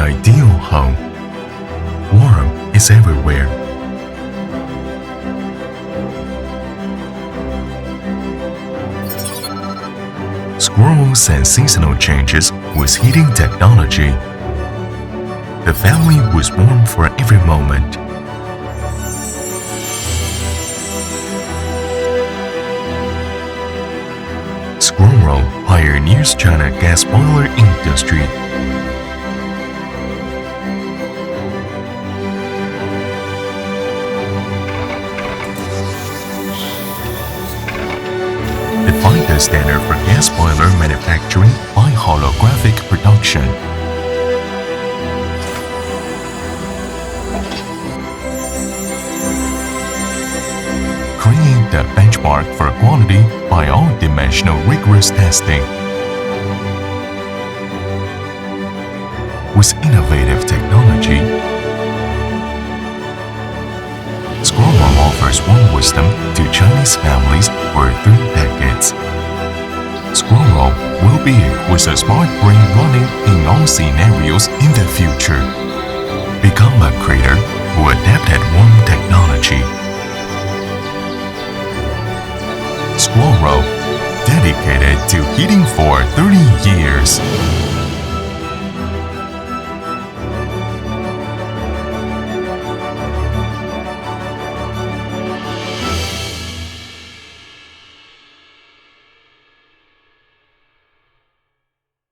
ideal home. Warm is everywhere. Squirrel and seasonal changes with heating technology. The family was warm for every moment. Squirrel pioneers China gas boiler industry. Define the standard for gas boiler manufacturing by holographic production. Create the benchmark for quality by all-dimensional rigorous testing. With innovative technology, Squirrel offers warm wisdom to Chinese families for 3 decades. Squirrel will be with a smart brain running in all scenarios in the future. Become a creator who adapted warm technology. Squirrel, dedicated to heating for 30 years.